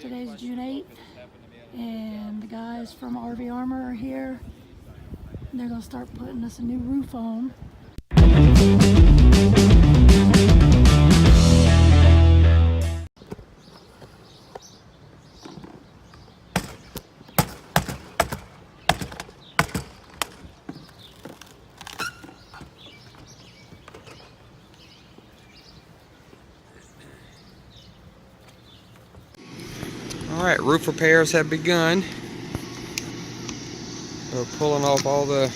Today's June 8th, and the guys from RV Armor are here. They're going to start putting us a new roof on. Alright, roof repairs have begun. We're pulling off all the,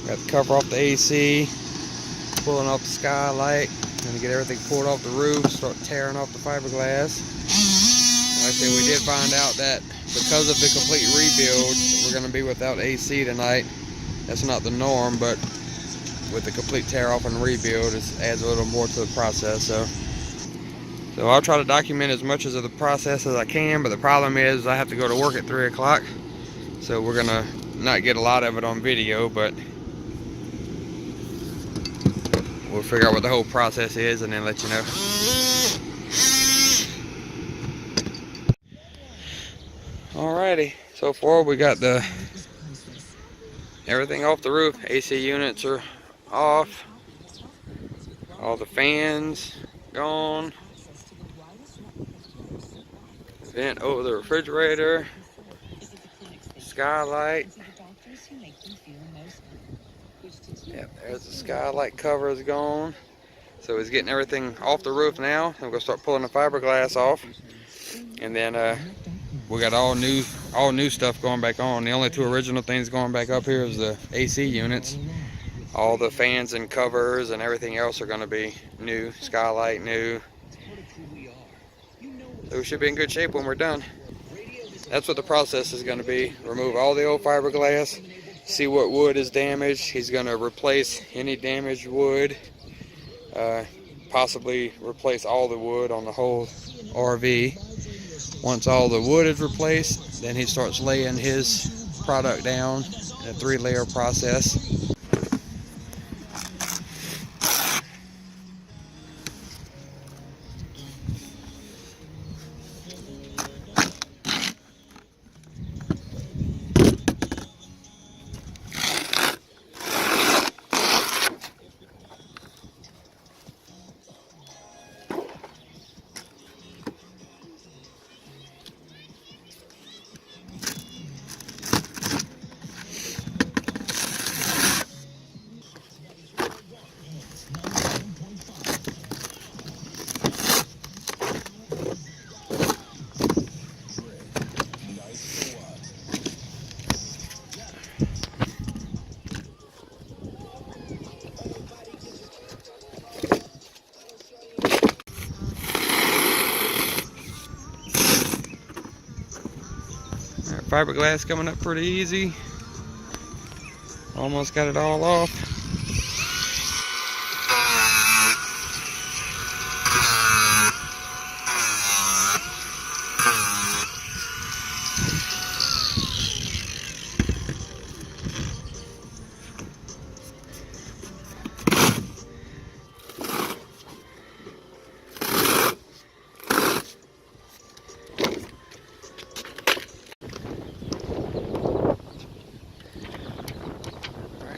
got the cover off the AC, pulling off the skylight, gonna get everything pulled off the roof, start tearing off the fiberglass. Like I said, we did find out that because of the complete rebuild, we're gonna be without AC tonight. That's not the norm, but with the complete tear off and rebuild, it adds a little more to the process. So I'll try to document as much of the process as I can, but the problem is I have to go to work at 3 o'clock. So we're gonna not get a lot of it on video, but we'll figure out what the whole process is and then let you know. Alrighty, so far we got everything off the roof. AC units are off. All the fans gone. Vent over the refrigerator, skylight. Yep, there's the skylight cover is gone. So he's getting everything off the roof now. I'm gonna start pulling the fiberglass off, and then we got all new stuff going back on. The only two original things going back up here is the AC units. All the fans and covers and everything else are gonna be new. Skylight new. So we should be in good shape when we're done. That's what the process is going to be. Remove all the old fiberglass, see what wood is damaged. He's going to replace any damaged wood, possibly replace all the wood on the whole RV. Once all the wood is replaced, then he starts laying his product down in a 3-layer process. Fiberglass coming up pretty easy. Almost got it all off.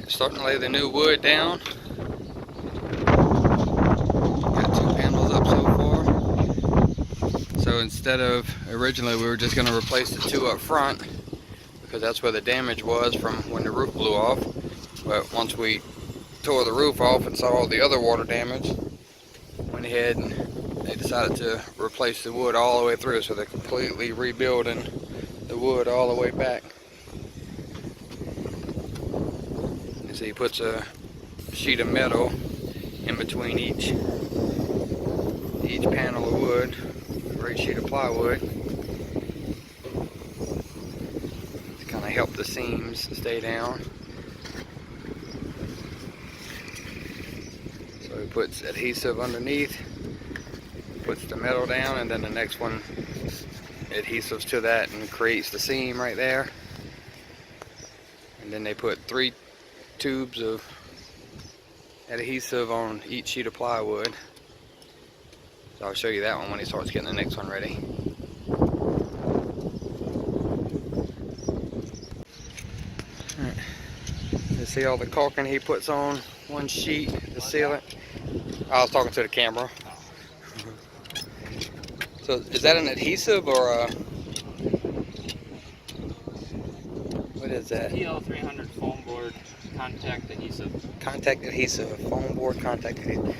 Starting to lay the new wood down. Got 2 panels up so far. So instead of, originally we were just going to replace the 2 up front because that's where the damage was from when the roof blew off. But once we tore the roof off and saw all the other water damage, went ahead and they decided to replace the wood all the way through. So they're completely rebuilding the wood all the way back. So he puts a sheet of metal in between each panel of wood, or each sheet of plywood, to kind of help the seams stay down. So he puts adhesive underneath, puts the metal down, and then the next one adhesives to that and creates the seam right there. And then they put 3 tubes of adhesive on each sheet of plywood. So I'll show you that one when he starts getting the next one ready. See all the caulking he puts on one sheet to seal it. I was talking to the camera. So is that an adhesive or a, what is that? PL300 foam board contact adhesive. Contact adhesive, foam board contact adhesive.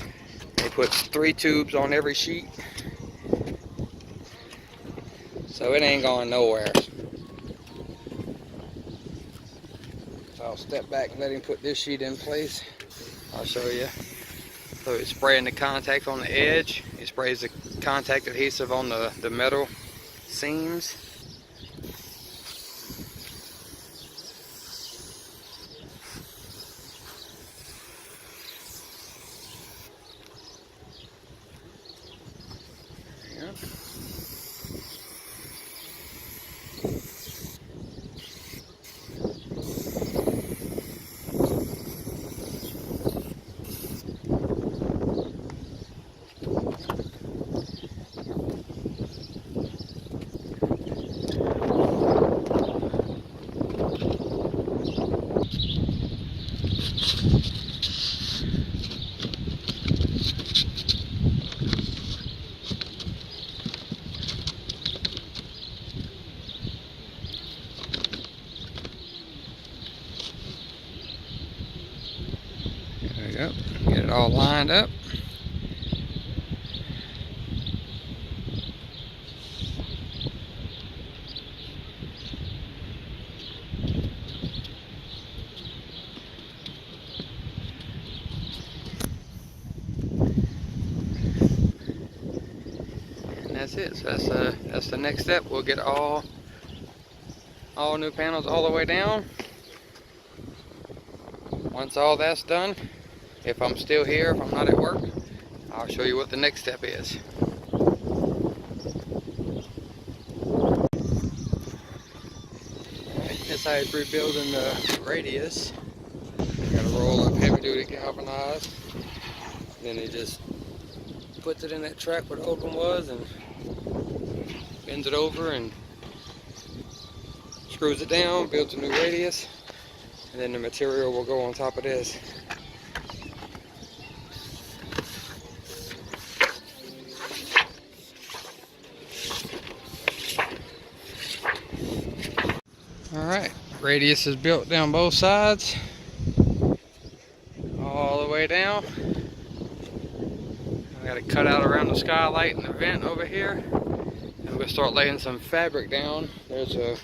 He puts 3 tubes on every sheet, so it ain't going nowhere. So I'll step back and let him put this sheet in place. I'll show you. So he's spraying the contact on the edge. He sprays the contact adhesive on the metal seams. There you go. There we go. Get it all lined up. And that's it. So that's the next step. We'll get all new panels all the way down. Once all that's done, if I'm still here, if I'm not at work, I'll show you what the next step is. That's how he's rebuilding the radius. Got a roll of heavy duty galvanized. Then he just puts it in that track where the old one was and bends it over and screws it down, builds a new radius, and then the material will go on top of this. Alright, radius is built down both sides, all the way down. I got it cut out around the skylight and the vent over here. And we're going to start laying some fabric down. There's a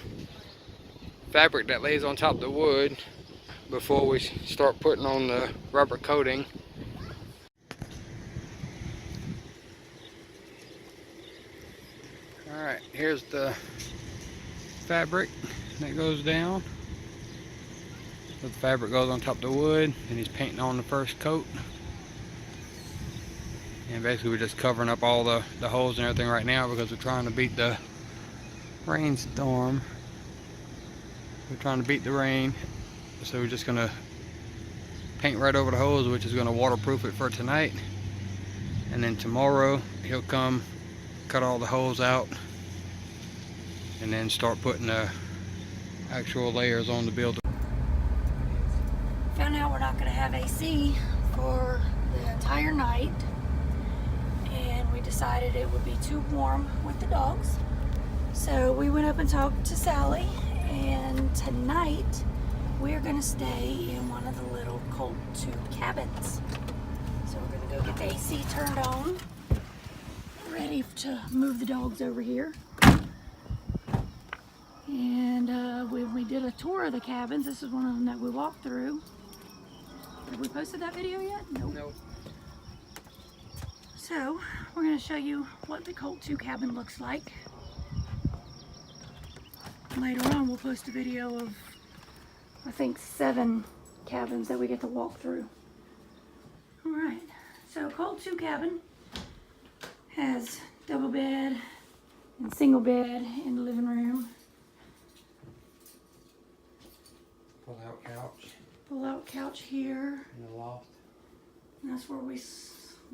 fabric that lays on top of the wood before we start putting on the rubber coating. Alright, here's the fabric that goes down. So the fabric goes on top of the wood, and he's painting on the first coat. And basically we're just covering up all the holes and everything right now because we're trying to beat the rainstorm. We're trying to beat the rain. So we're just gonna paint right over the holes, which is gonna waterproof it for tonight. And then tomorrow he'll come cut all the holes out and then start putting the actual layers on the building. Found out we're not gonna have AC for the entire night. And we decided it would be too warm with the dogs. So we went up and talked to Sally, and tonight we're gonna stay in one of the little cold tube cabins. So we're gonna go get the AC turned on, ready to move the dogs over here. And when we did a tour of the cabins, this is one of them that we walked through. Have we posted that video yet? Nope. Nope. So, we're going to show you what the Colt 2 cabin looks like. Later on, we'll post a video of, I think, 7 cabins that we get to walk through. Alright, so Colt 2 cabin has double bed and single bed in the living room. Pull-out couch. Pull-out couch here. In the loft. And that's where we,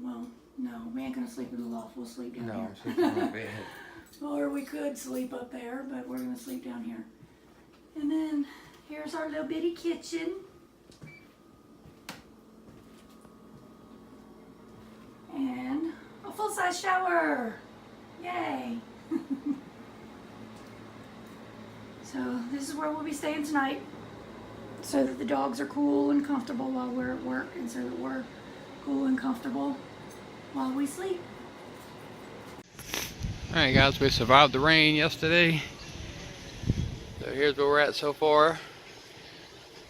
well, no, we ain't gonna sleep in the loft. We'll sleep down here. No, sleep on the bed. Or we could sleep up there, but we're gonna sleep down here. And then here's our little bitty kitchen. And a full-size shower. Yay. So this is where we'll be staying tonight, so that the dogs are cool and comfortable while we're at work, and so that we're cool and comfortable while we sleep. Alright guys, we survived the rain yesterday. So here's where we're at so far.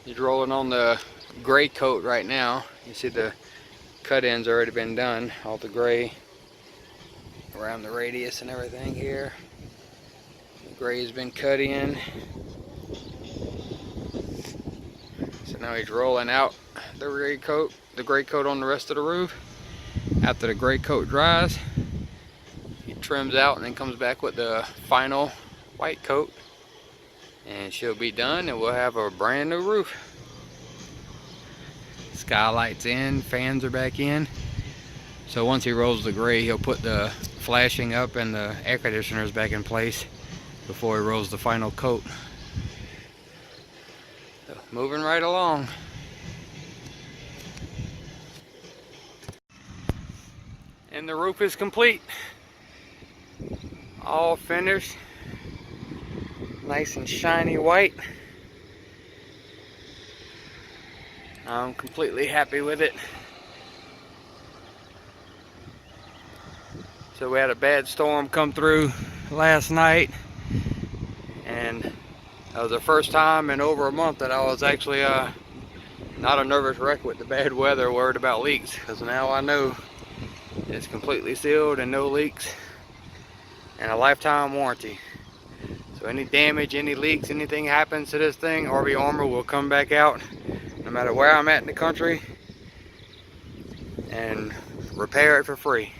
He's rolling on the gray coat right now. You see the cut-ins already been done. All the gray around the radius and everything here. The gray has been cut in. So now he's rolling out the gray coat on the rest of the roof. After the gray coat dries, he trims out and then comes back with the final white coat, and she'll be done and we'll have a brand new roof. Skylights in, fans are back in. So once he rolls the gray, he'll put the flashing up and the air conditioners back in place before he rolls the final coat. So moving right along. And the roof is complete. All finished. Nice and shiny white. I'm completely happy with it. So we had a bad storm come through last night, and that was the first time in over a month that I was actually not a nervous wreck with the bad weather, worried about leaks, because now I know it's completely sealed and no leaks and a lifetime warranty. So any damage, any leaks, anything happens to this thing, RV Armor will come back out no matter where I'm at in the country and repair it for free.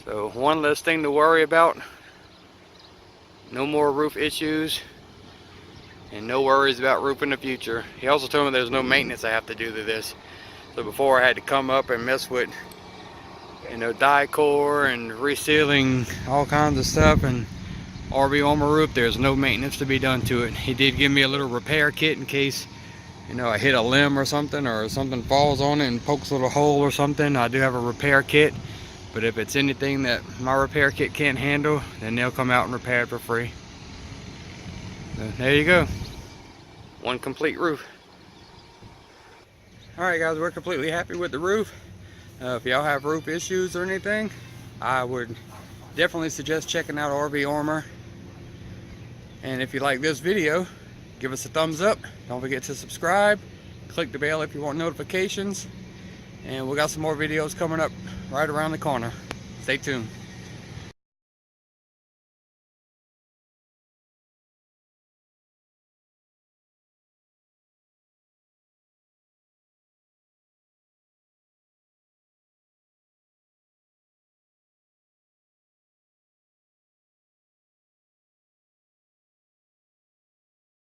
So one less thing to worry about, no more roof issues, and no worries about roof in the future. He also told me there's no maintenance I have to do to this. So before I had to come up and mess with, you know, die core and resealing all kinds of stuff, and RV Armor roof, there's no maintenance to be done to it. He did give me a little repair kit in case, you know, I hit a limb or something falls on it and pokes a little hole or something. I do have a repair kit, but if it's anything that my repair kit can't handle, then they'll come out and repair it for free. So there you go, one complete roof. Alright guys, we're completely happy with the roof. If y'all have roof issues or anything, I would definitely suggest checking out RV Armor. And if you like this video, give us a thumbs up. Don't forget to subscribe. Click the bell if you want notifications. And we got some more videos coming up right around the corner. Stay tuned.